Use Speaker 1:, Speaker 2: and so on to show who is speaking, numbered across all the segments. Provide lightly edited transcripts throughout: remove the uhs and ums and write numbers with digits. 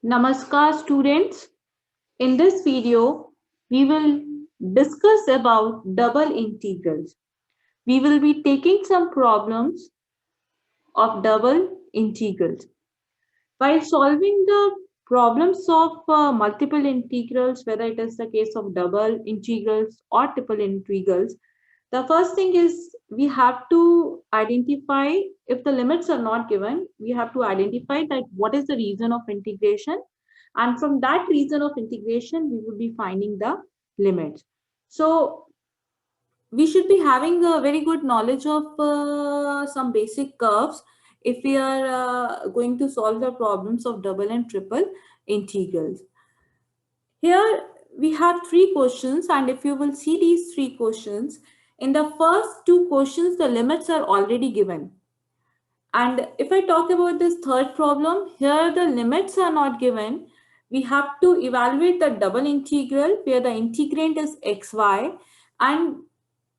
Speaker 1: Namaskar students. In this video, we will discuss about double integrals. We will be taking some problems of double integrals. While solving the problems of multiple integrals, whether it is the case of double integrals or triple integrals, the first thing is we have to identify if the limits are not given, we have to identify that what is the reason of integration, and from that reason of integration, we will be finding the limits. So we should be having a very good knowledge of some basic curves if we are going to solve the problems of double and triple integrals. Here we have three questions, and if you will see these three questions, in the first two questions, the limits are already given. And if I talk about this third problem, here the limits are not given. We have to evaluate the double integral where the integrand is xy, and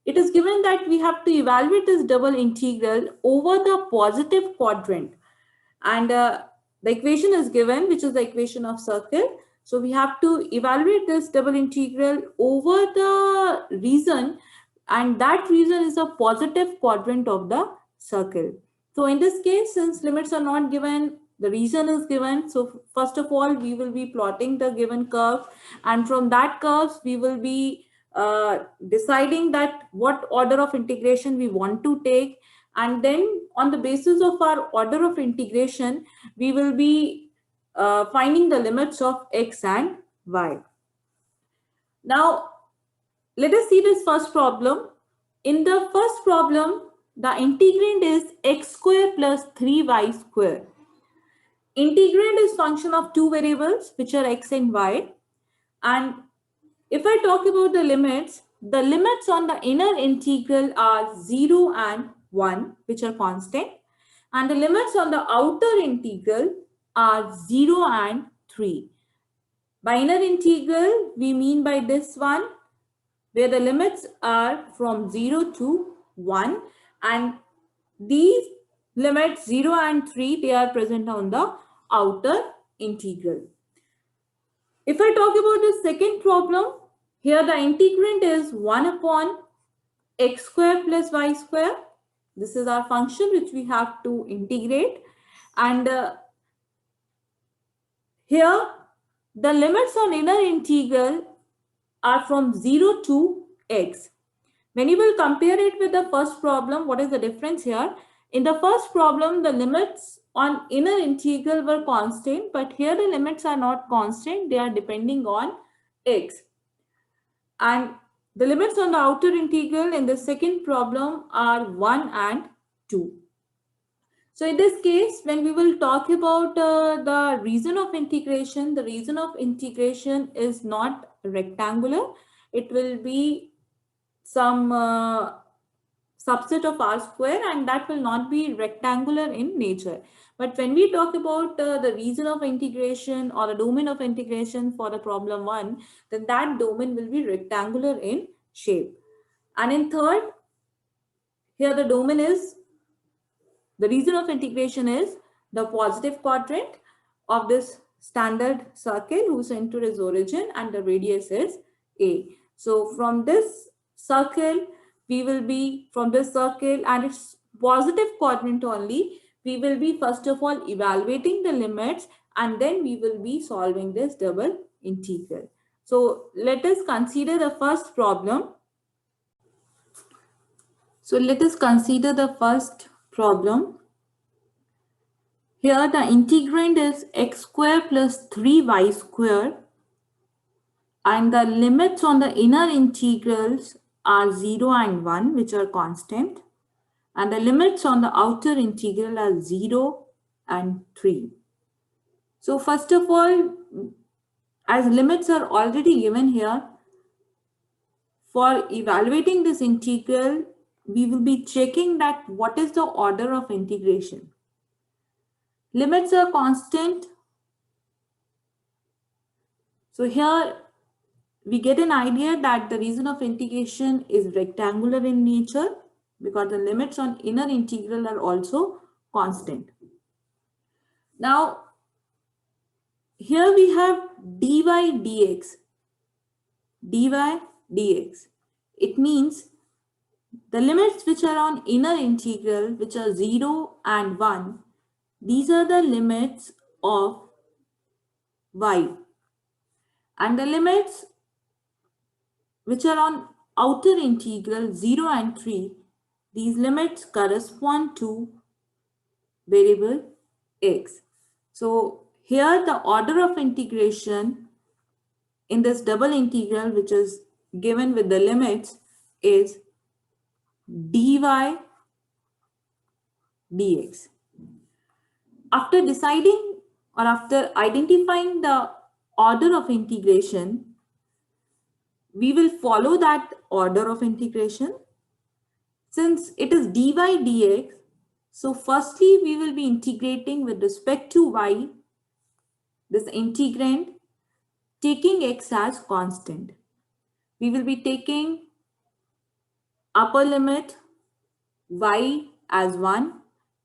Speaker 1: it is given that we have to evaluate this double integral over the positive quadrant. And the equation is given, which is the equation of circle. So we have to evaluate this double integral over the region, and that region is a positive quadrant of the circle. So in this case, since limits are not given, the region is given. So first of all, we will be plotting the given curve, and from that curve, we will be deciding that what order of integration we want to take, and then on the basis of our order of integration, we will be finding the limits of x and y. Now, let us see this first problem. In the first problem, the integrand is x square plus 3y square. Integrand is function of two variables, which are x and y. And if I talk about the limits on the inner integral are 0 and 1, which are constant. And the limits on the outer integral are 0 and 3. By inner integral, we mean by this one, where the limits are from 0 to 1. And these limits 0 and 3, they are present on the outer integral. If I talk about the second problem, here the integrand is 1 upon x square plus y square. This is our function which we have to integrate. And here the limits on inner integral are from 0 to x. When you will compare it with the first problem, what is the difference here? In the first problem, the limits on inner integral were constant, but here the limits are not constant. They are depending on x. And the limits on the outer integral in the second problem are 1 and 2. So in this case, when we will talk about the region of integration, the region of integration is not rectangular. It will be some subset of r square, and that will not be rectangular in nature. But when we talk about the region of integration or the domain of integration for the problem 1, then that domain will be rectangular in shape. And in third, here the domain is, the region of integration is the positive quadrant of this standard circle whose center is origin and the radius is a. So from this circle, we will be, from this circle and its positive quadrant only, we will be first of all evaluating the limits, and then we will be solving this double integral. So let us consider the first problem. So let us consider the first problem. Here the integrand is x square plus 3y square, and the limits on the inner integrals are 0 and 1, which are constant, and the limits on the outer integral are 0 and 3. So first of all, as limits are already given here, for evaluating this integral, we will be checking that what is the order of integration. Limits are constant. So here we get an idea that the region of integration is rectangular in nature because the limits on inner integral are also constant. Now, here we have dy dx. dy dx. It means the limits which are on inner integral, which are 0 and 1, these are the limits of y. And the limits which are on outer integral 0 and 3, these limits correspond to variable x. So here the order of integration in this double integral, which is given with the limits, is dy dx. After deciding or after identifying the order of integration, we will follow that order of integration. Since it is dy dx, so firstly we will be integrating with respect to y, this integrand, taking x as constant. We will be taking upper limit y as 1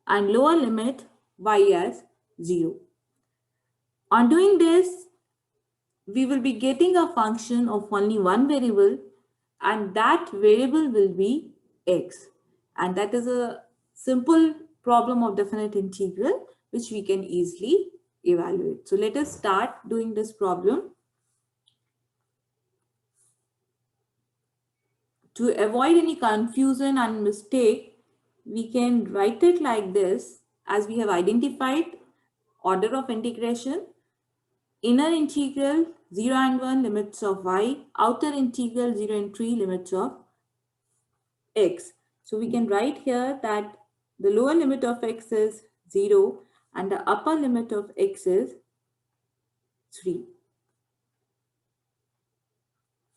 Speaker 1: and lower limit y as 0. On doing this, we will be getting a function of only one variable, and that variable will be x. And that is a simple problem of definite integral which we can easily evaluate. So let us start doing this problem. To avoid any confusion and mistake, we can write it like this, as we have identified order of integration. Inner integral 0 and 1 limits of y, outer integral 0 and 3 limits of x. So we can write here that the lower limit of x is 0 and the upper limit of x is 3.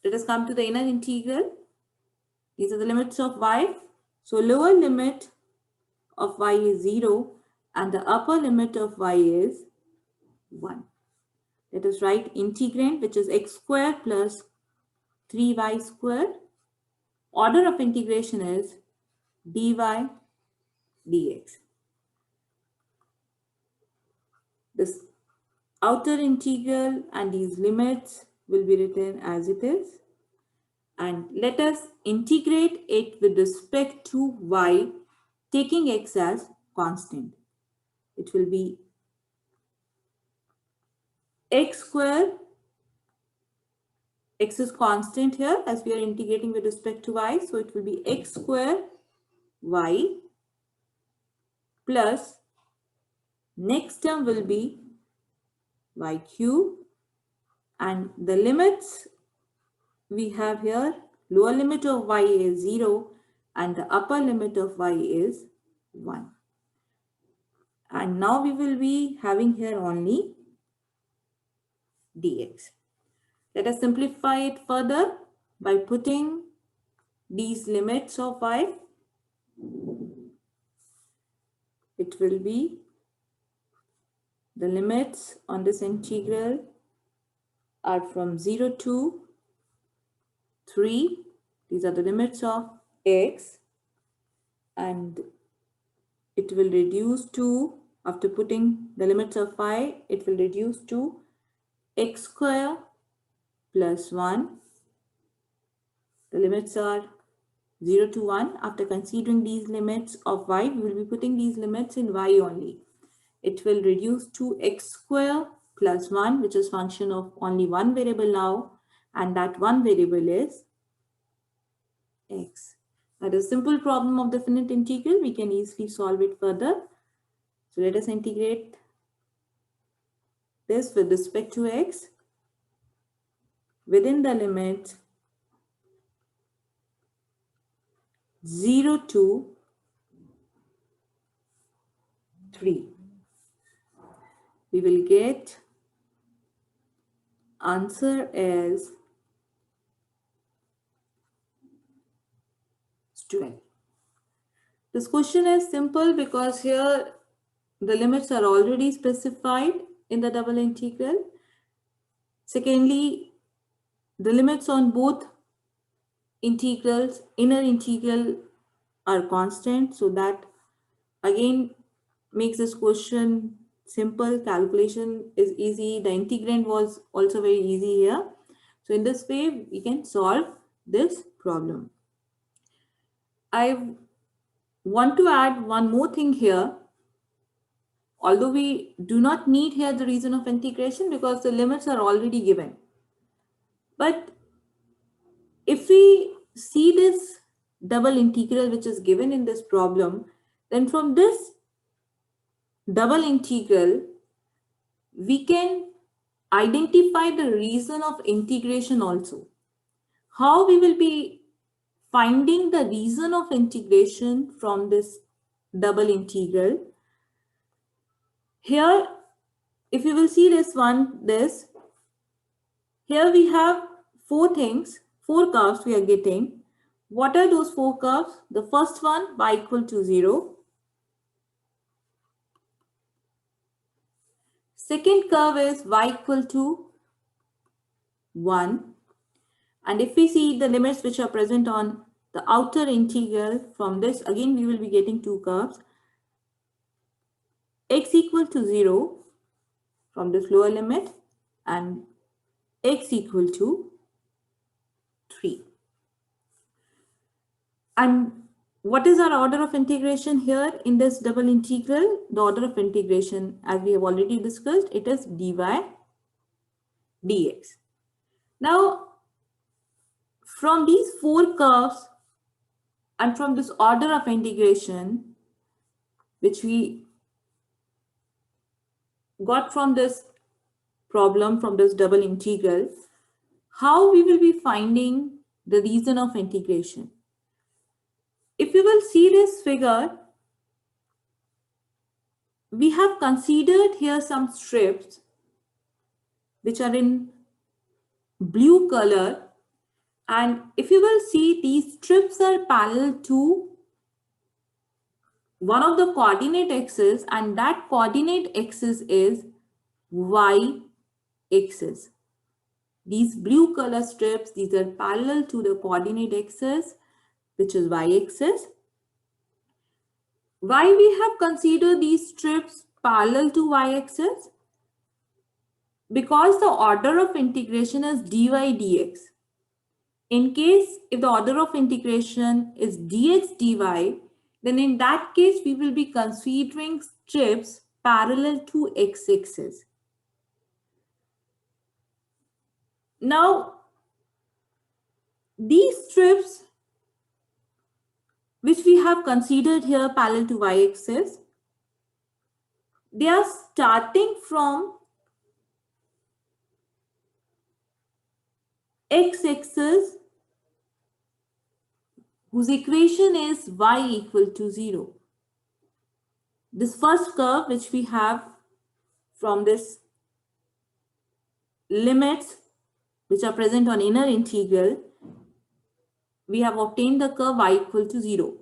Speaker 1: Let us come to the inner integral. These are the limits of y. So lower limit of y is 0 and the upper limit of y is 1. Let us write integrand, which is x square plus 3y square. Order of integration is dy dx. This outer integral and these limits will be written as it is. And let us integrate it with respect to y, taking x as constant. It will be x square. X is constant here as we are integrating with respect to y. So it will be x square y plus next term will be y cube, and the limits we have here, lower limit of y is 0 and the upper limit of y is 1. And now we will be having here only dx. Let us simplify it further by putting these limits of y. It will be the limits on this integral are from 0 to 3. These are the limits of x, and it will reduce to, after putting the limits of y, it will reduce to x square plus 1. The limits are 0 to 1. After considering these limits of y, we will be putting these limits in y only. It will reduce to x square plus 1, which is function of only one variable now, and that one variable is x. That is a simple problem of definite integral. We can easily solve it further. So let us integrate this with respect to x within the limit 0 to 3. We will get answer as 12. This question is simple because here the limits are already specified in the double integral. Secondly, the limits on both integrals, inner integral, are constant, so that again makes this question simple, calculation is easy, the integrand was also very easy here. So in this way, we can solve this problem. I want to add one more thing here. Although we do not need here the reason of integration because the limits are already given. But if we see this double integral which is given in this problem, then from this double integral, we can identify the reason of integration also. How we will be finding the reason of integration from this double integral? Here, if you will see this one, here we have four things, four curves we are getting. What are those four curves? The first one, y equal to 0. Second curve is y equal to 1. And if we see the limits which are present on the outer integral from this, again we will be getting two curves. X equal to 0 from this lower limit and x equal to 3. And what is our order of integration here in this double integral? The order of integration, as we have already discussed, it is dy dx. Now, from these four curves and from this order of integration, which we got from this problem, from this double integral, how we will be finding the reason of integration? If you will see this figure, we have considered here some strips which are in blue color, and if you will see, these strips are parallel to one of the coordinate axes, and that coordinate axis is y axis. These blue color strips, these are parallel to the coordinate axis, which is y axis. Why we have considered these strips parallel to y axis? Because the order of integration is dy dx. In case if the order of integration is dx dy, then in that case we will be considering strips parallel to x-axis. Now, these strips which we have considered here parallel to y-axis, they are starting from x-axis whose equation is y equal to 0. This first curve which we have from this limits which are present on inner integral, we have obtained the curve y equal to 0.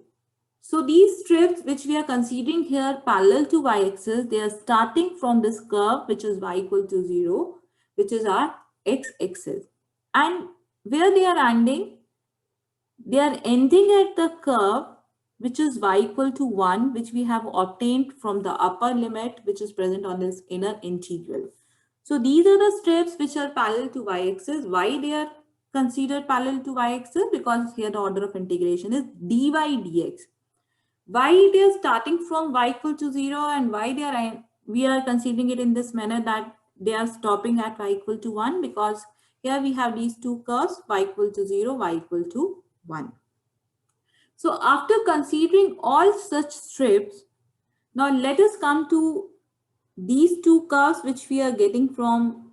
Speaker 1: So these strips which we are considering here parallel to y-axis, they are starting from this curve which is y equal to 0, which is our x-axis. And where they are ending? They are ending at the curve which is y equal to 1, which we have obtained from the upper limit which is present on this inner integral. So these are the strips which are parallel to y-axis. Why they are considered parallel to y-axis? Because here the order of integration is dy dx. Why they are starting from y equal to 0 and why we are considering it in this manner that they are stopping at y equal to 1? Because here we have these two curves, y equal to 0, y equal to 1. So after considering all such strips, now let us come to these two curves which we are getting from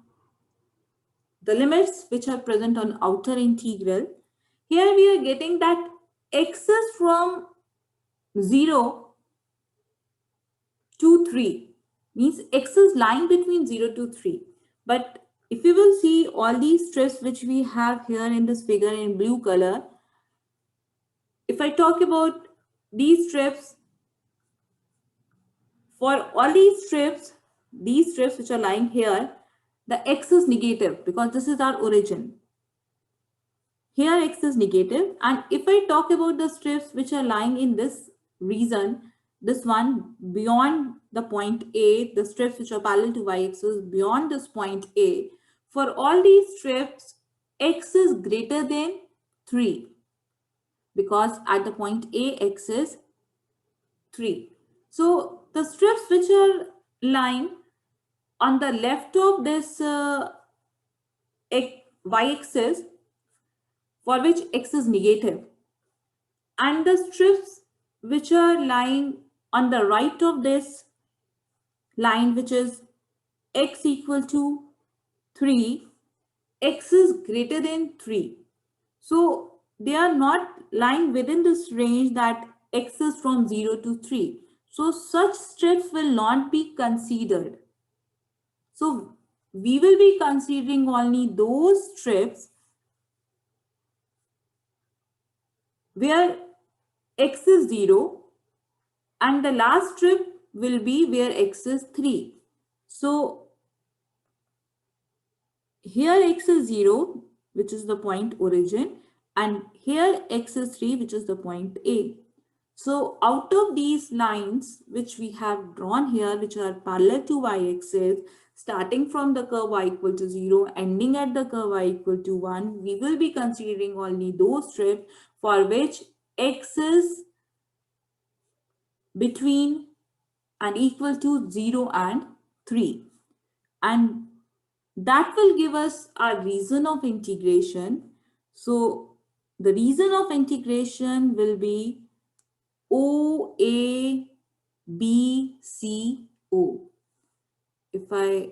Speaker 1: the limits which are present on outer integral. Here we are getting that axis from 0 to 3, means x is lying between 0 to 3. But if you will see all these strips which we have here in this figure in blue color, if I talk about these strips, for all these strips which are lying here, the x is negative because this is our origin. Here x is negative, and if I talk about the strips which are lying in this region, this one beyond the point A, the strips which are parallel to y-axis beyond this point A, for all these strips, x is greater than 3 because at the point A, x is 3. So the strips which are lying on the left of this y-axis for which x is negative, and the strips which are lying on the right of this line which is x equal to 3, x is greater than 3. So they are not lying within this range that x is from 0 to 3. So such strips will not be considered. So we will be considering only those strips where x is 0 and the last strip will be where x is 3. So here x is 0, which is the point origin, and here x is 3, which is the point A. So out of these lines which we have drawn here, which are parallel to y-axis, starting from the curve y equal to 0, ending at the curve y equal to 1, we will be considering only those strips for which x is between and equal to 0 and 3. And that will give us our reason of integration. So the reason of integration will be O, A, B, C, O. If I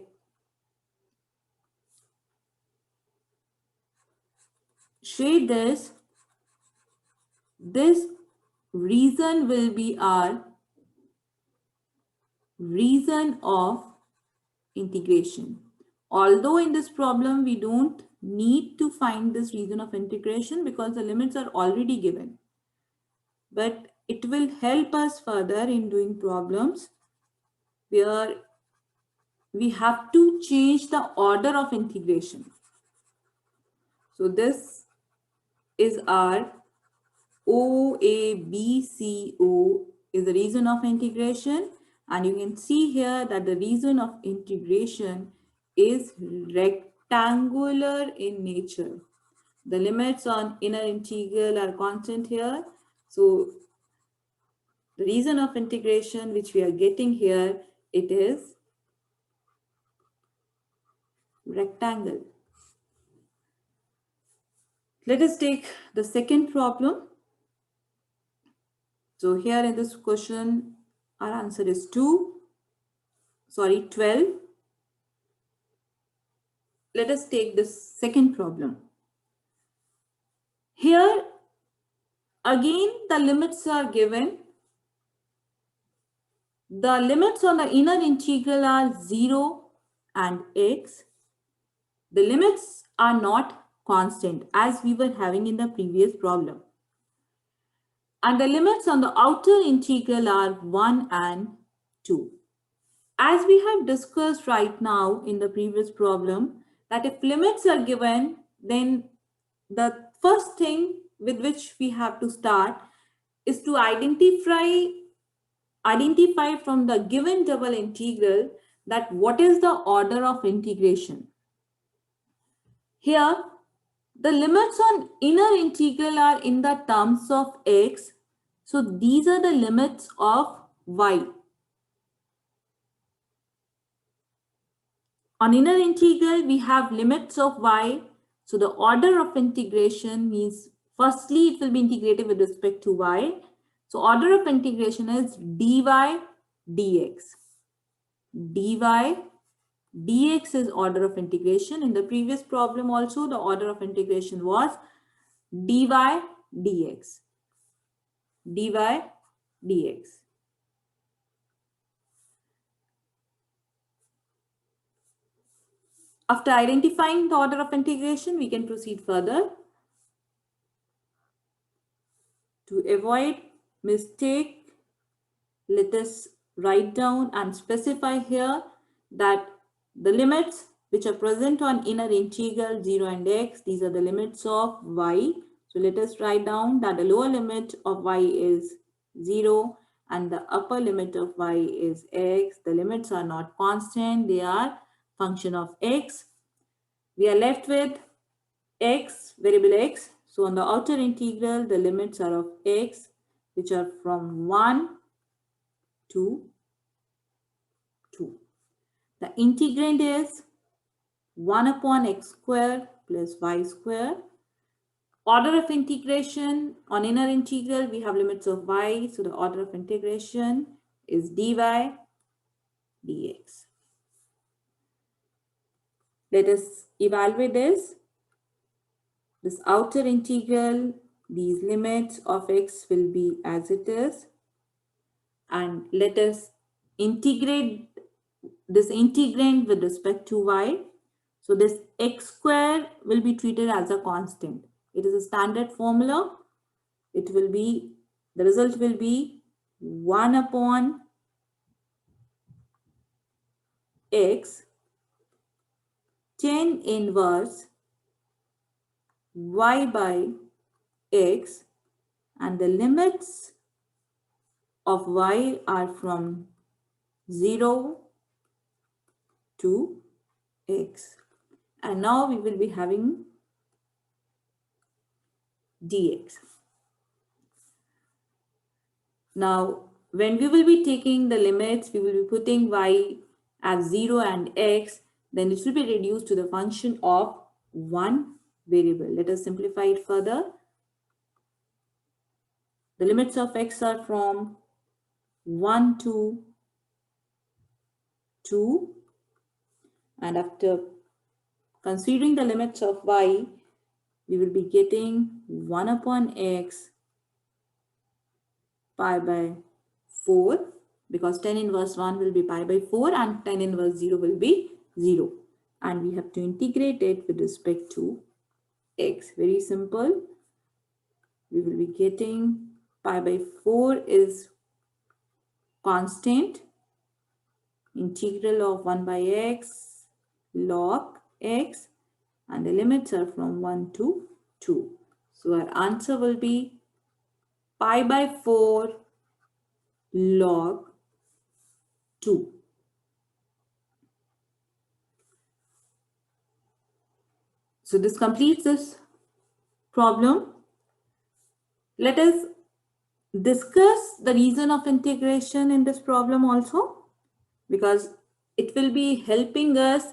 Speaker 1: shade this reason will be our reason of integration. Although in this problem, we don't need to find this reason of integration because the limits are already given. But it will help us further in doing problems where we have to change the order of integration. So this is our O, A, B, C, O is the reason of integration. And you can see here that the reason of integration is rectangular in nature. The limits on inner integral are constant here. So the reason of integration which we are getting here, it is rectangle. Let us take the second problem. So here in this question, our answer is 12. Let us take this second problem. Here, again, the limits are given. The limits on the inner integral are 0 and x. The limits are not constant as we were having in the previous problem. And the limits on the outer integral are 1 and 2. As we have discussed right now in the previous problem, that if limits are given, then the first thing with which we have to start is to identify from the given double integral that what is the order of integration. Here, the limits on inner integral are in the terms of x. So these are the limits of y. On inner integral, we have limits of y. So the order of integration means firstly, it will be integrated with respect to y. So order of integration is dy dx. Dy dx is order of integration. In the previous problem also, the order of integration was dy dx. Dy dx. After identifying the order of integration, we can proceed further. To avoid mistake, let us write down and specify here that the limits which are present on inner integral 0 and x, these are the limits of y. So let us write down that the lower limit of y is 0 and the upper limit of y is x. The limits are not constant, they are function of x. We are left with x, variable x. So on the outer integral, the limits are of x, which are from 1 to 2. The integrand is 1 upon x square plus y square. Order of integration, on inner integral, we have limits of y. So the order of integration is dy dx. Let us evaluate this. This outer integral, these limits of x will be as it is. And let us integrate this integrand with respect to y. So this x square will be treated as a constant. It is a standard formula. It will be, the result will be 1 upon x tan inverse y by x, and the limits of y are from 0 to x. And now we will be having dx. Now, when we will be taking the limits, we will be putting y as 0 and x, then it will be reduced to the function of one variable. Let us simplify it further. The limits of x are from 1 to 2, and after considering the limits of y, we will be getting 1 upon x pi by 4, because tan inverse 1 will be pi by 4 and tan inverse 0 will be 0. And we have to integrate it with respect to x. Very simple. We will be getting pi by 4 is constant. Integral of 1 by x log x, and the limits are from 1 to 2. So our answer will be pi by 4 log 2. So this completes this problem. Let us discuss the reason of integration in this problem also, because it will be helping us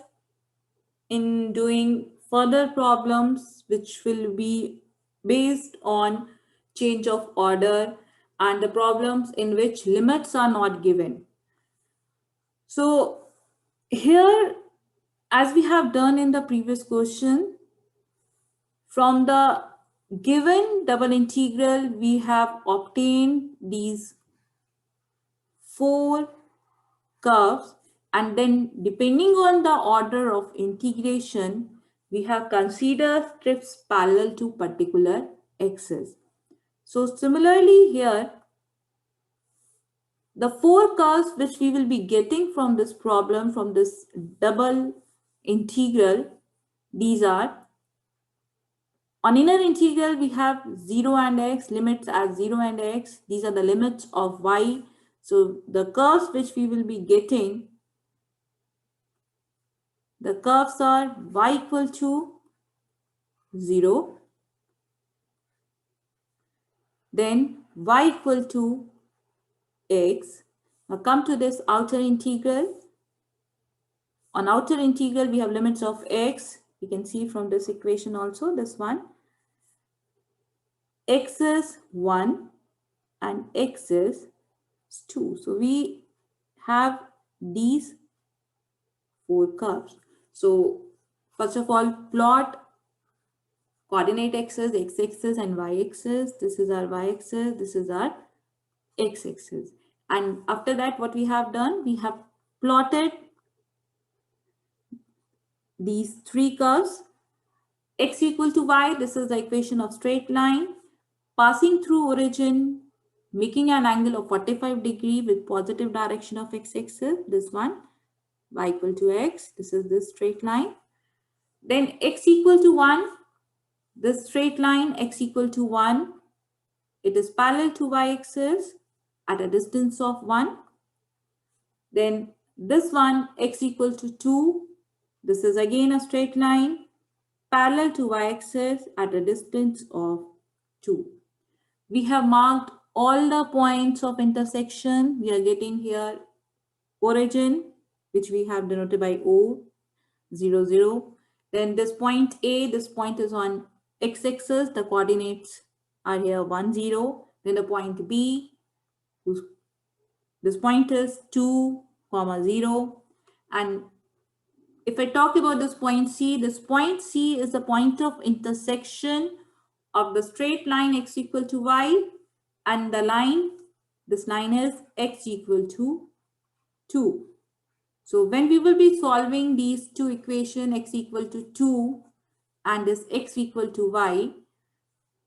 Speaker 1: in doing further problems which will be based on change of order and the problems in which limits are not given. So here, as we have done in the previous question, from the given double integral, we have obtained these 4 curves, and then depending on the order of integration, we have considered strips parallel to particular axis. So similarly here, the 4 curves which we will be getting from this problem, from this double integral, these are, on inner integral, we have 0 and x, limits as 0 and x. These are the limits of y. So the curves which we will be getting, the curves are y equal to 0, then y equal to x. Now come to this outer integral. On outer integral, we have limits of x. You can see from this equation also, this one. X is 1 and x is 2. So we have these 4 curves. So first of all, plot coordinate axis, x-axis and y-axis. This is our y-axis, this is our x-axis. And after that, what we have done, we have plotted these 3 curves. X equal to y, this is the equation of straight line, passing through origin, making an angle of 45 degree with positive direction of x-axis, this one, y equal to x, this is this straight line. Then x equal to 1, this straight line, x equal to 1, it is parallel to y-axis, at a distance of 1. Then this one, x equal to 2. This is again a straight line parallel to y-axis at a distance of 2. We have marked all the points of intersection. We are getting here origin, which we have denoted by O, 0, 0. Then this point A, this point is on x-axis. The coordinates are here 1, 0. Then the point B, this point is 2, 0. And if I talk about this point C is the point of intersection of the straight line x equal to y and the line, this line is x equal to 2. So when we will be solving these two equations, x equal to 2 and this x equal to y,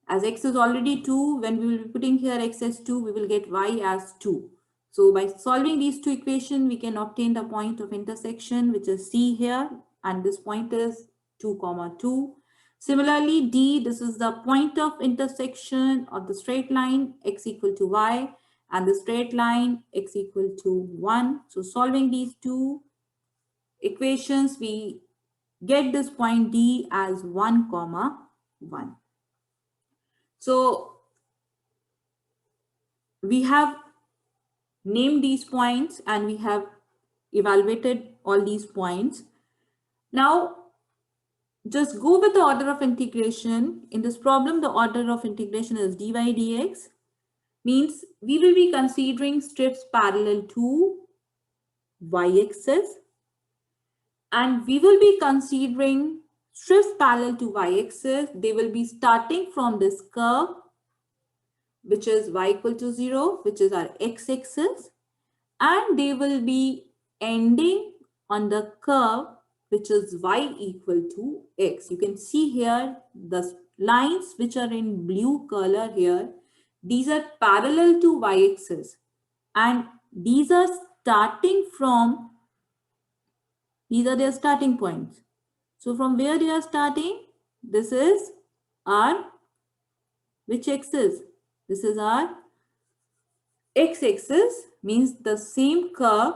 Speaker 1: as x is already 2, when we will be putting here x as 2, we will get y as 2. So by solving these two equations, we can obtain the point of intersection, which is C here, and this point is 2, 2. Similarly, D, this is the point of intersection of the straight line x equal to y and the straight line x equal to 1. So solving these two equations, we get this point D as 1, 1. So we have named these points and we have evaluated all these points. Now, just go with the order of integration. In this problem, the order of integration is dy dx. Means we will be considering strips parallel to y-axis. And we will be considering strips parallel to y-axis. They will be starting from this curve, which is y equal to 0, which is our x-axis. And they will be ending on the curve, which is y equal to x. You can see here the lines which are in blue color here. These are parallel to y-axis. And these are starting from, these are their starting points. So from where they are starting? This is our, which axis? This is our x-axis, means the same curve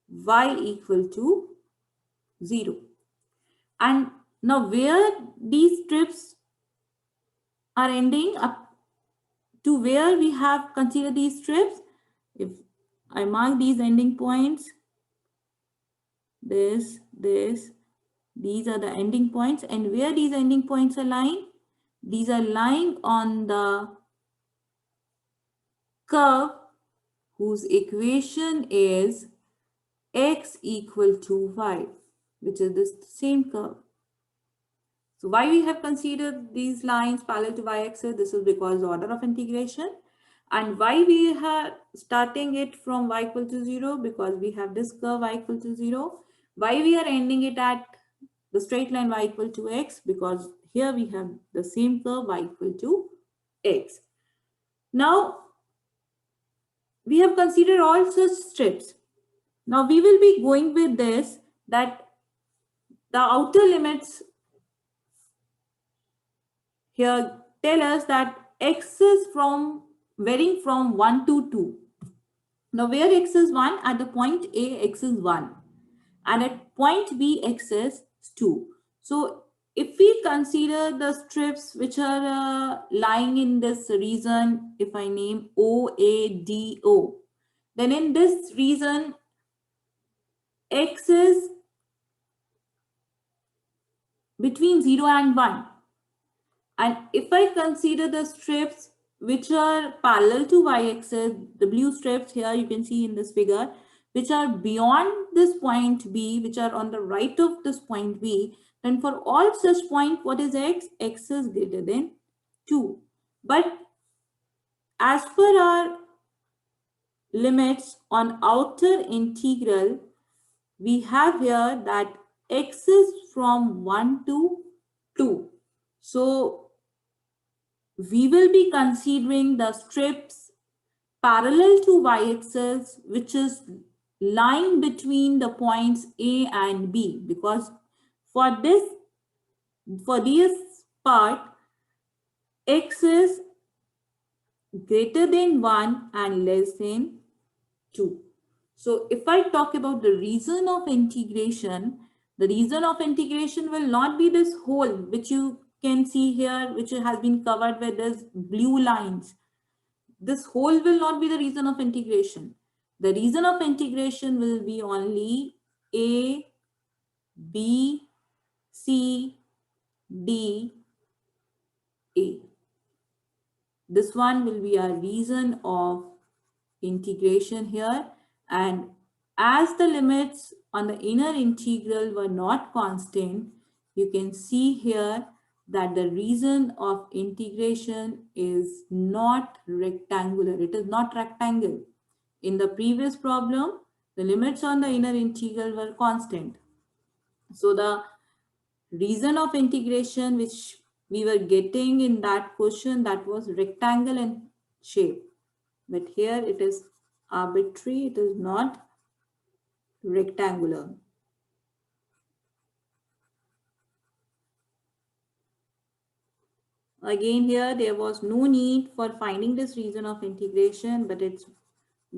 Speaker 1: y equal to 0. And now where these strips are ending, up to where we have considered these strips, if I mark these ending points, these are the ending points, and where these ending points are lying, these are lying on the curve whose equation is x equal to y, which is this same curve. So why we have considered these lines parallel to y-axis? This is because the order of integration. And why we are starting it from y equal to 0? Because we have this curve y equal to 0. Why we are ending it at the straight line y equal to x? Because here we have the same curve y equal to x. Now, we have considered all such strips. Now we will be going with this, that the outer limits here tell us that x is from varying from 1 to 2. Now where x is 1, at the point A, x is 1. And at point B, x is 2. So if we consider the strips which are lying in this region, if I name O, A, D, O, then in this region, x is between 0 and 1. And if I consider the strips which are parallel to y-axis, the blue strips here you can see in this figure, which are beyond this point B, which are on the right of this point B, then for all such points, what is x? X is greater than 2. But as per our limits on outer integral, we have here that x is from 1 to 2. So we will be considering the strips parallel to y-axis, which is lying between the points A and B, because for this part, x is greater than 1 and less than 2. So if I talk about the reason of integration, the reason of integration will not be this whole which you can see here, which has been covered with this blue lines. This whole will not be the reason of integration. The reason of integration will be only A, B, C, D, A. This one will be a reason of integration here, and as the limits on the inner integral were not constant, you can see here that the reason of integration is not rectangular. It is not rectangle. In the previous problem, the limits on the inner integral were constant. So the reason of integration which we were getting in that question, that was rectangle in shape. But here it is arbitrary, it is not rectangular. Again, here there was no need for finding this reason of integration, but it's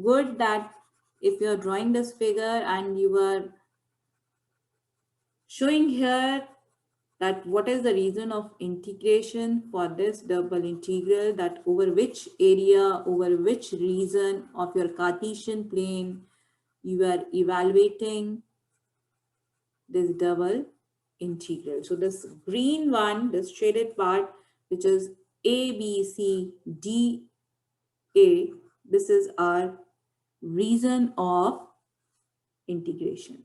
Speaker 1: good that if you are drawing this figure and you are showing here that what is the reason of integration for this double integral, that over which area, over which region of your Cartesian plane you are evaluating this double integral. So this green one, this shaded part, which is A, B, C, D, A, this is our reason of integration.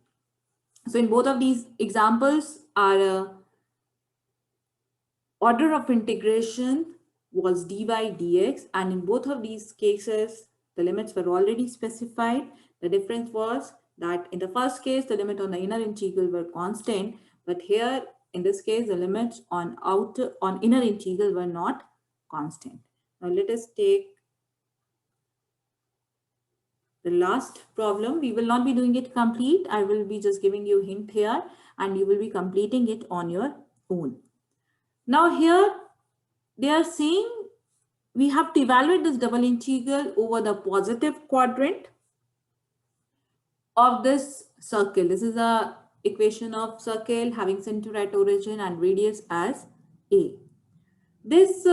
Speaker 1: So in both of these examples, our order of integration was dy dx, and in both of these cases, the limits were already specified. The difference was that in the first case, the limit on the inner integral were constant, but here in this case, the limits on inner integral were not constant. Now let us take the last problem. We will not be doing it complete. I will be just giving you a hint here, and you will be completing it on your own. Now here they are saying we have to evaluate this double integral over the positive quadrant of this circle. This is a equation of circle having center at origin and radius as a. This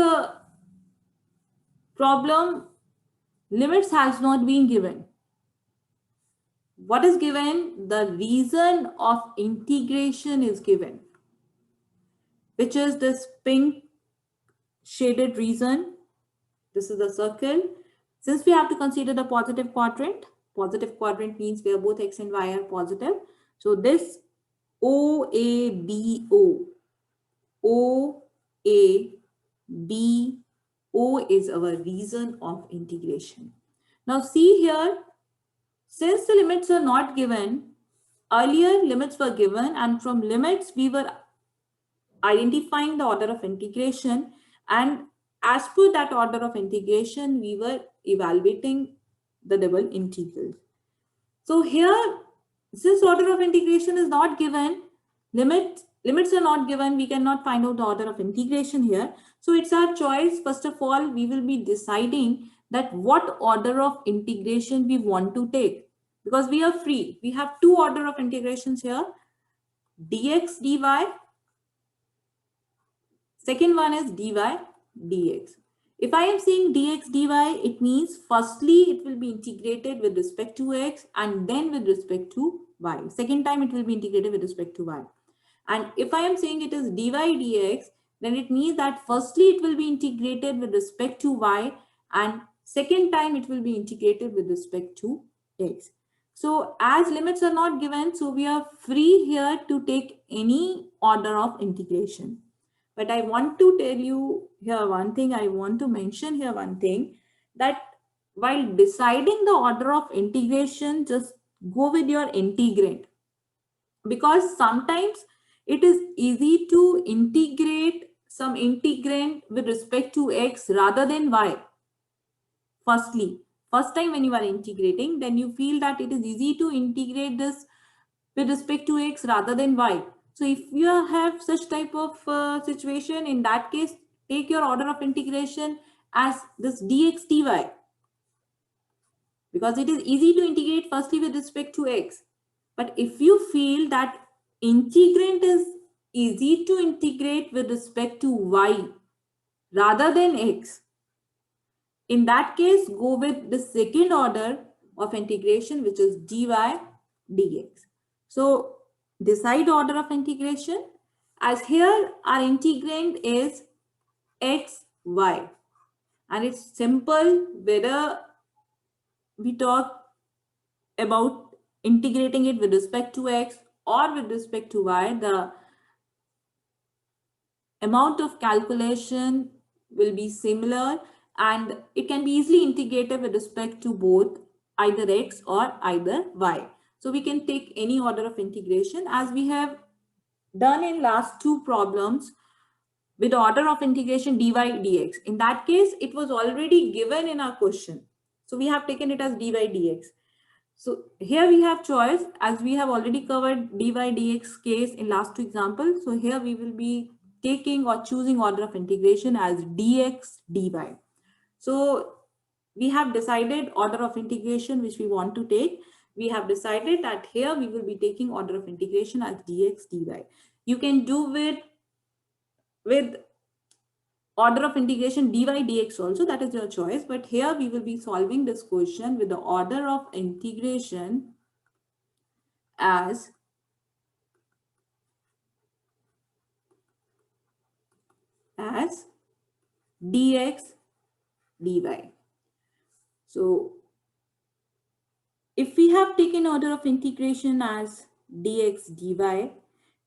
Speaker 1: problem limits has not been given. What is given? The reason of integration is given, which is this pink shaded reason. This is the circle. Since we have to consider the positive quadrant means where both x and y are positive. So this OABO is our reason of integration. Now see here, since the limits are not given, earlier limits were given, and from limits we were identifying the order of integration, and as per that order of integration, we were evaluating the double integral. So here, since order of integration is not given, limits are not given, we cannot find out the order of integration here. So it's our choice. First of all, we will be deciding that what order of integration we want to take, because we are free. We have two order of integrations here, dx dy. Second one is dy dx. If I am saying dx dy, it means firstly it will be integrated with respect to x and then with respect to y. Second time it will be integrated with respect to y. And if I am saying it is dy dx, then it means that firstly it will be integrated with respect to y, and second time it will be integrated with respect to x. So as limits are not given, so we are free here to take any order of integration. But I want to tell you here one thing, I want to mention here one thing, that while deciding the order of integration, just go with your integrand. Because sometimes it is easy to integrate some integrand with respect to x rather than y. First time when you are integrating, then you feel that it is easy to integrate this with respect to x rather than y. So if you have such type of situation, in that case, take your order of integration as this dx dy, because it is easy to integrate firstly with respect to x. But if you feel that integrand is easy to integrate with respect to y rather than x, in that case, go with the second order of integration, which is dy dx. So decide order of integration, as here our integrand is x, y. And it's simple whether we talk about integrating it with respect to x or with respect to y, the amount of calculation will be similar, and it can be easily integrated with respect to both either x or either y. So we can take any order of integration as we have done in last two problems with order of integration dy dx. In that case, it was already given in our question. So we have taken it as dy dx. So here we have choice, as we have already covered dy dx case in last two examples. So here we will be taking or choosing order of integration as dx dy. So we have decided order of integration which we want to take. We have decided that here we will be taking order of integration as dx dy. You can do with order of integration dy dx also, that is your choice. But here we will be solving this question with the order of integration as dx dy. So if we have taken order of integration as dx dy,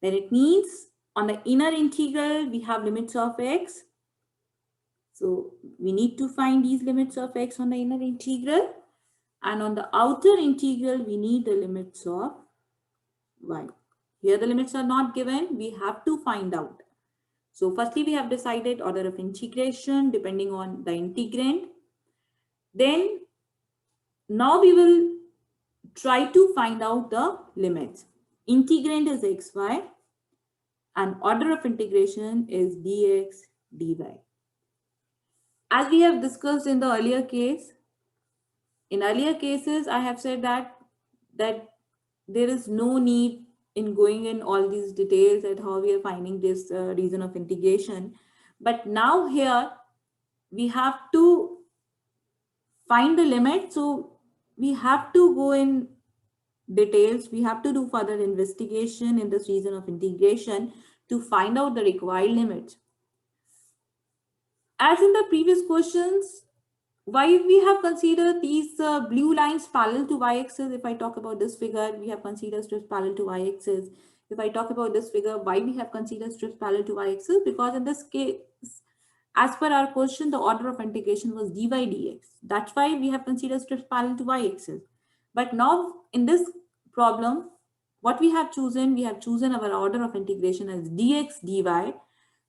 Speaker 1: then it means on the inner integral we have limits of x. So we need to find these limits of x on the inner integral, and on the outer integral we need the limits of y. Here the limits are not given, we have to find out. So firstly we have decided order of integration depending on the integrand. Then now we will try to find out the limits. Integrand is xy and order of integration is dx dy. As we have discussed in the earlier case, in earlier cases I have said that there is no need in going in all these details at how we are finding this reason of integration. But now here we have to find the limit. So we have to go in details. We have to do further investigation in this reason of integration to find out the required limits. As in the previous questions, why we have considered these blue lines parallel to y-axis. If I talk about this figure, we have considered strips parallel to y-axis. If I talk about this figure, why we have considered strips parallel to y-axis? Because in this case, as per our question, the order of integration was dy dx. That's why we have considered strips parallel to y-axis. But now in this problem, what we have chosen our order of integration as dx dy.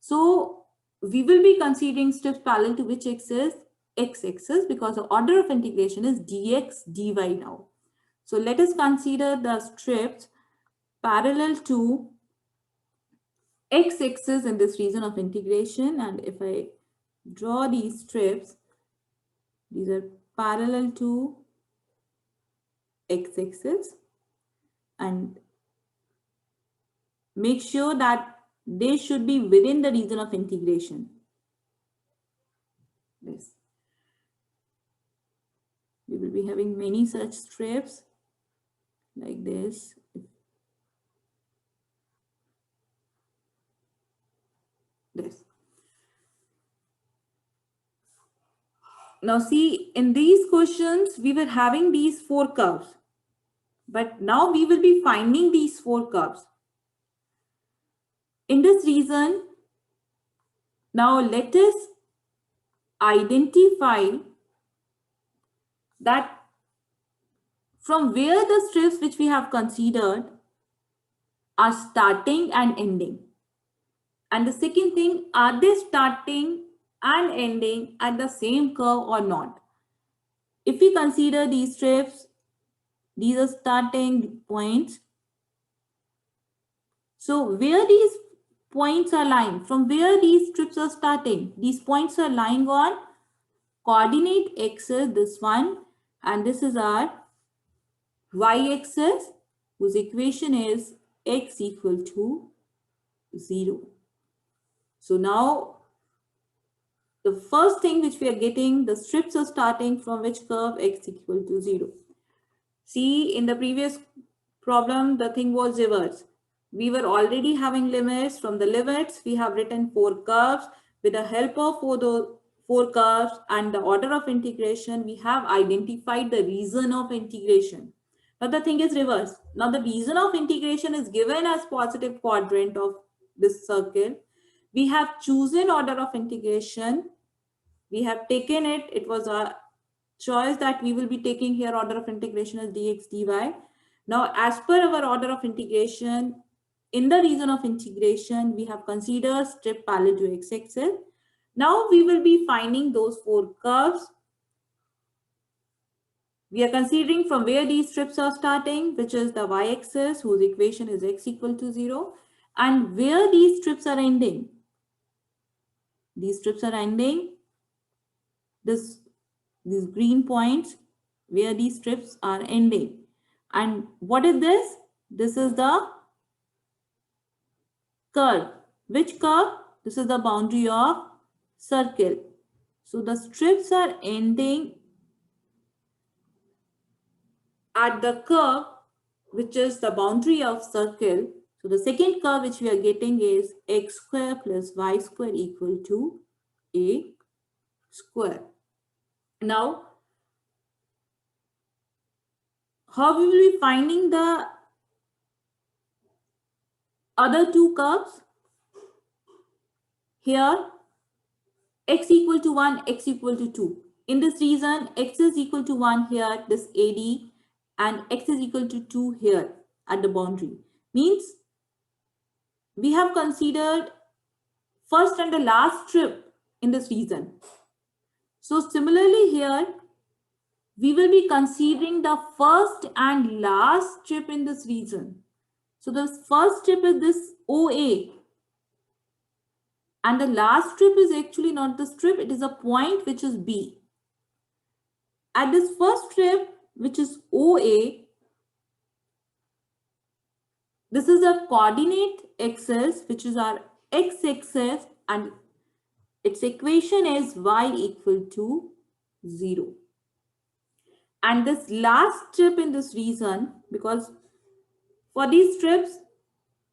Speaker 1: So we will be considering strips parallel to which axis? X-axis, because the order of integration is dx dy now. So let us consider the strips parallel to x-axis in this region of integration. And if I draw these strips, these are parallel to x-axis, and make sure that they should be within the region of integration. This. We will be having many such strips like this. This. Now see, in these questions, we were having these four curves, but now we will be finding these four curves. In this region, now let us identify that from where the strips which we have considered are starting and ending. And the second thing, are they starting and ending at the same curve or not? If we consider these strips, these are starting points. So where these points are lying, from where these strips are starting, these points are lying on coordinate axis, this one, and this is our y-axis, whose equation is x equal to 0. So now the first thing which we are getting, the strips are starting from which curve? X equal to 0. See, in the previous problem, the thing was reverse. We were already having limits. From the limits, we have written 4 curves. With the help of the 4 curves and the order of integration, we have identified the reason of integration. Now the thing is reverse. Now the reason of integration is given as positive quadrant of this circle. We have chosen order of integration. We have taken it. It was a choice that we will be taking here. Order of integration is dx dy. Now, as per our order of integration, in the region of integration, we have considered strip parallel to x-axis. Now, we will be finding those 4 curves. We are considering from where these strips are starting, which is the y-axis, whose equation is x equal to 0, and where these strips are ending. These strips are ending these green points where these strips are ending. And what is this? This is the curve. Which curve? This is the boundary of circle. So the strips are ending at the curve, which is the boundary of circle. So the second curve which we are getting is x square plus y square equal to a square. Now, how we will be finding the other 2 curves? Here, x equal to 1, x equal to 2. In this region, x is equal to 1 here, this AD, and x is equal to 2 here at the boundary. Means we have considered first and the last strip in this region. So similarly here, we will be considering the first and last strip in this region. So the first strip is this OA. And the last strip is actually not the strip, it is a point which is B. At this first strip, which is OA, this is a coordinate axis, which is our x-axis, and its equation is y equal to 0. And this last strip in this region, because for these strips,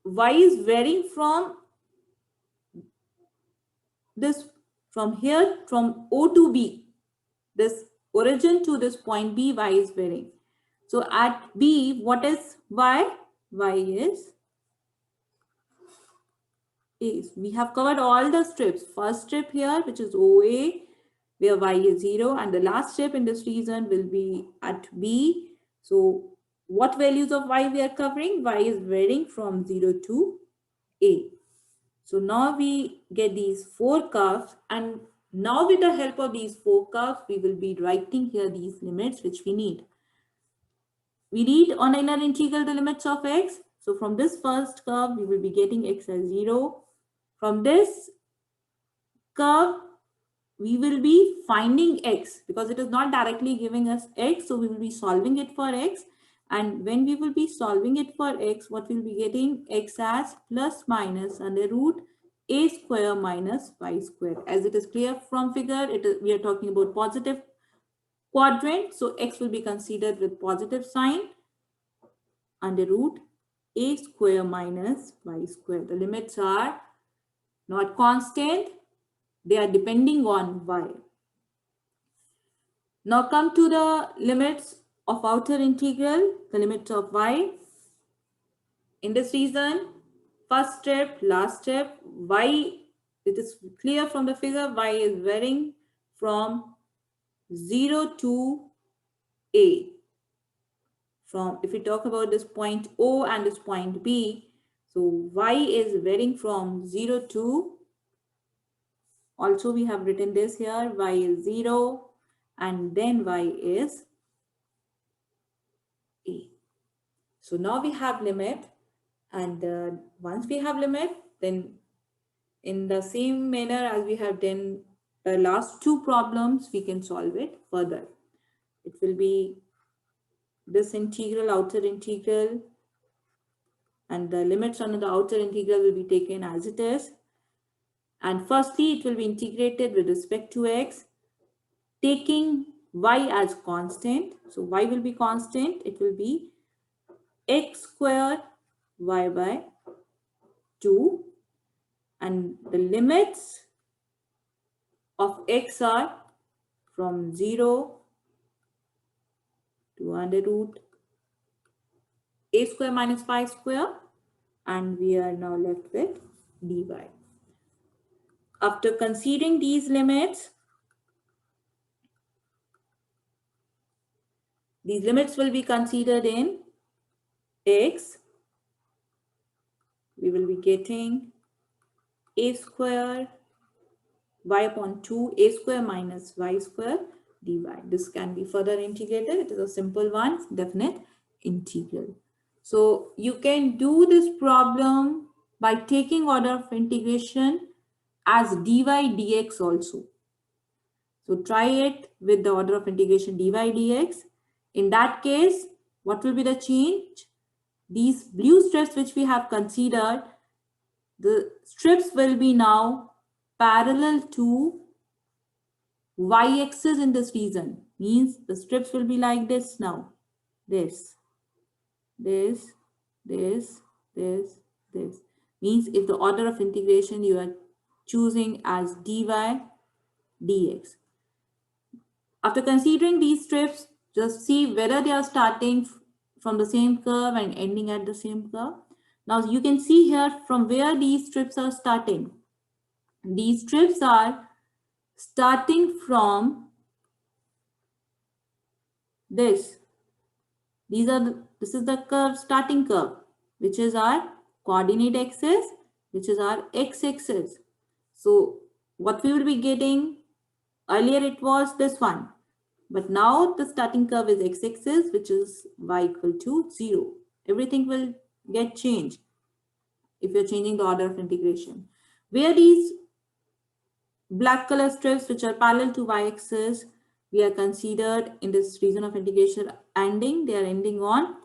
Speaker 1: y is varying from this, from here, from O to B, this origin to this point B, y is varying. So at B, what is y? Y is A. We have covered all the strips. First strip here, which is OA, where y is 0, and the last strip in this region will be at B. So what values of y we are covering? Y is varying from 0 to A. So now we get these 4 curves, and now with the help of these 4 curves, we will be writing here these limits which we need. We need on inner integral the limits of x. So from this first curve, we will be getting x as 0. From this curve, we will be finding x because it is not directly giving us x. So we will be solving it for x. And when we will be solving it for x, what we will be getting? X as plus minus under root a square minus y square. As it is clear from figure, we are talking about positive quadrant. So x will be considered with positive sign under root a square minus y square. The limits are not constant. They are depending on y. Now come to the limits of outer integral, the limits of y. In this region, first step, last step, y, it is clear from the figure, y is varying from 0 to a. From, if we talk about this point O and this point B, so y is varying from 0 to, also we have written this here, y is 0 and then y is a. So now we have limit, and once we have limit, then in the same manner as we have done the last two problems, we can solve it further. It will be this integral, outer integral, and the limits on the outer integral will be taken as it is. And firstly, it will be integrated with respect to x, taking y as constant. So y will be constant. It will be x square y by 2. And the limits of x are from 0 to under root a square minus 5 square. And we are now left with dy. After considering these limits will be considered in x. We will be getting a square y upon 2 a square minus y square dy. This can be further integrated. It is a simple one, definite integral. So you can do this problem by taking order of integration as dy dx also. So try it with the order of integration dy dx. In that case, what will be the change? These blue strips which we have considered, the strips will be now parallel to y-axis in this region. Means the strips will be like this now. This. Means if the order of integration you are choosing as dy dx. After considering these strips, just see whether they are starting from the same curve and ending at the same curve. Now you can see here from where these strips are starting. These strips are starting from this. This is the curve, starting curve, which is our coordinate axis, which is our x-axis. So what we will be getting, earlier it was this one, but now the starting curve is x-axis, which is y equal to 0. Everything will get changed if you're changing the order of integration. Where these black color strips which are parallel to y-axis, we are considered in this region of integration ending. They are ending on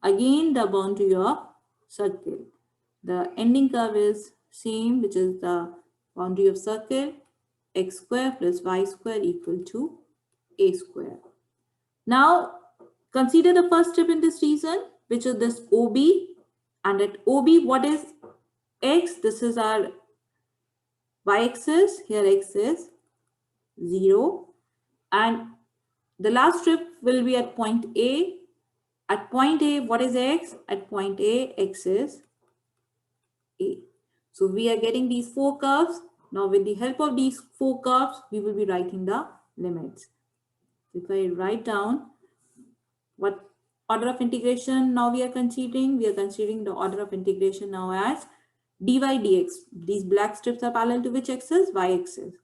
Speaker 1: again the boundary of circle. The ending curve is same, which is the boundary of circle, x square plus y square equal to a square. Now consider the first strip in this region, which is this OB, and at OB, what is x? This is our y-axis. Here x is 0, and the last strip will be at point A. At point A, what is x? At point A, x is A. So we are getting these four curves. Now with the help of these four curves, we will be writing the limits. If I write down what order of integration now we are considering the order of integration now as dy dx. These black strips are parallel to which axis? Y-axis.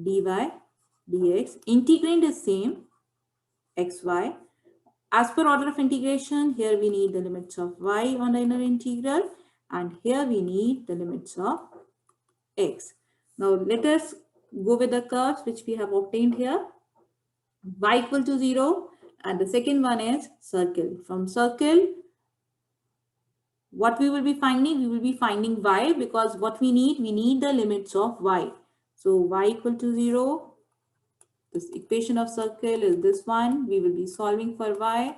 Speaker 1: dy dx. Integrand is same, xy. As per order of integration, here we need the limits of y on the inner integral, and here we need the limits of x. Now let us go with the curves which we have obtained here. Y equal to 0, and the second one is circle. From circle, what we will be finding? We will be finding y, because what we need the limits of y. So y equal to 0. This equation of circle is this one. We will be solving for y.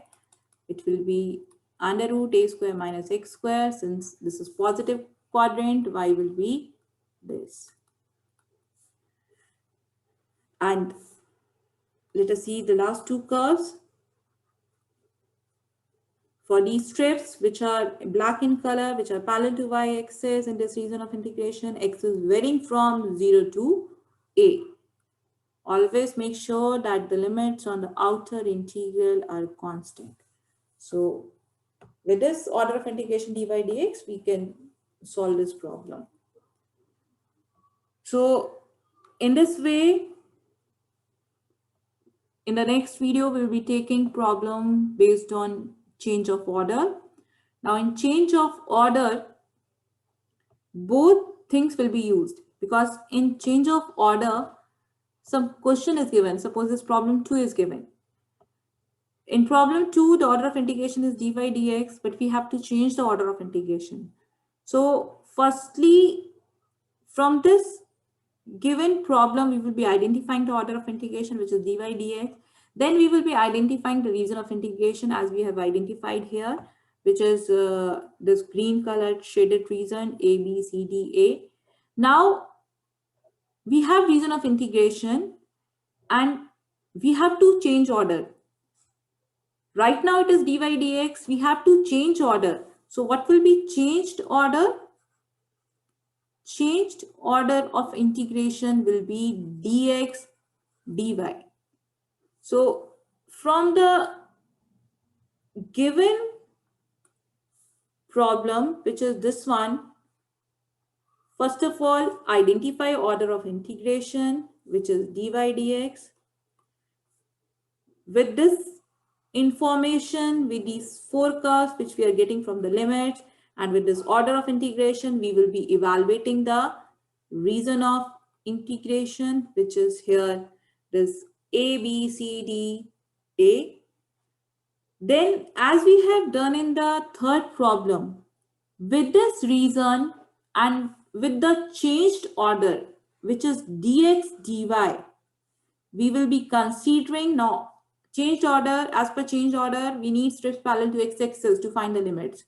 Speaker 1: It will be under root a square minus x square. Since this is positive quadrant, y will be this. And let us see the last two curves. For these strips which are black in color, which are parallel to y-axis in this region of integration, x is varying from 0 to a. Always make sure that the limits on the outer integral are constant. So with this order of integration dy dx, we can solve this problem. So in this way, in the next video, we will be taking problem based on change of order. Now in change of order, both things will be used. because in change of order, some question is given. Suppose this problem 2 is given. In problem 2, the order of integration is dy dx, but we have to change the order of integration. So firstly, from this given problem, we will be identifying the order of integration, which is dy dx. Then we will be identifying the region of integration as we have identified here, which is this green colored shaded region A, B, C, D, A. Now we have region of integration and we have to change order. Right now it is dy dx. We have to change order. So what will be changed order? Changed order of integration will be dx dy. So from the given problem, which is this one, first of all, identify order of integration, which is dy dx. With this information, with these four curves which we are getting from the limits, and with this order of integration, we will be evaluating the region of integration, which is here this A, B, C, D, A. Then as we have done in the third problem, with this region and with the changed order, which is dx dy, we will be considering now changed order. As per changed order, we need strips parallel to x-axis to find the limits.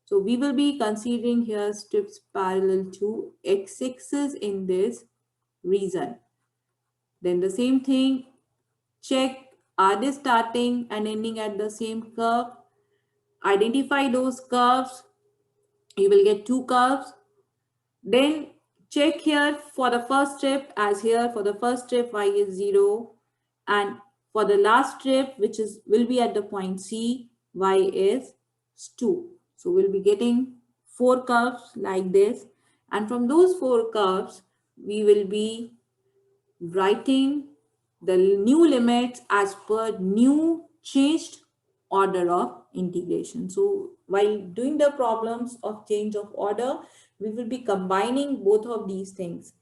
Speaker 1: So we will be considering here strips parallel to x-axis in this region. Then the same thing, check are they starting and ending at the same curve. Identify those curves. You will get two curves. Then check here for the first strip, as here for the first strip y is 0, and for the last strip, which is will be at the point C, y is 2. So we'll be getting four curves like this, and from those four curves we will be writing the new limits as per new changed order of integration. So while doing the problems of change of order, we will be combining both of these things.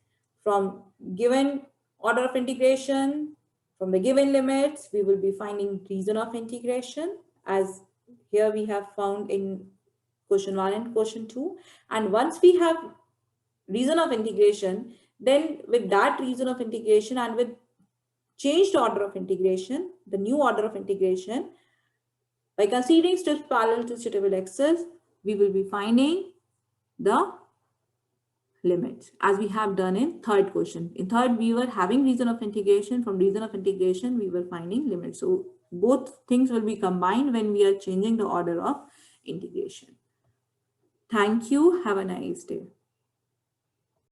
Speaker 1: From given order of integration, from the given limits, we will be finding region of integration, as here we have found in question 1 and question 2. And once we have region of integration, then with that region of integration and with changed order of integration, the new order of integration, by considering strips parallel to suitable axis, we will be finding the limits, as we have done in third question. In third, we were having region of integration. From region of integration, we were finding limits. So both things will be combined when we are changing the order of integration. Thank you. Have a nice day.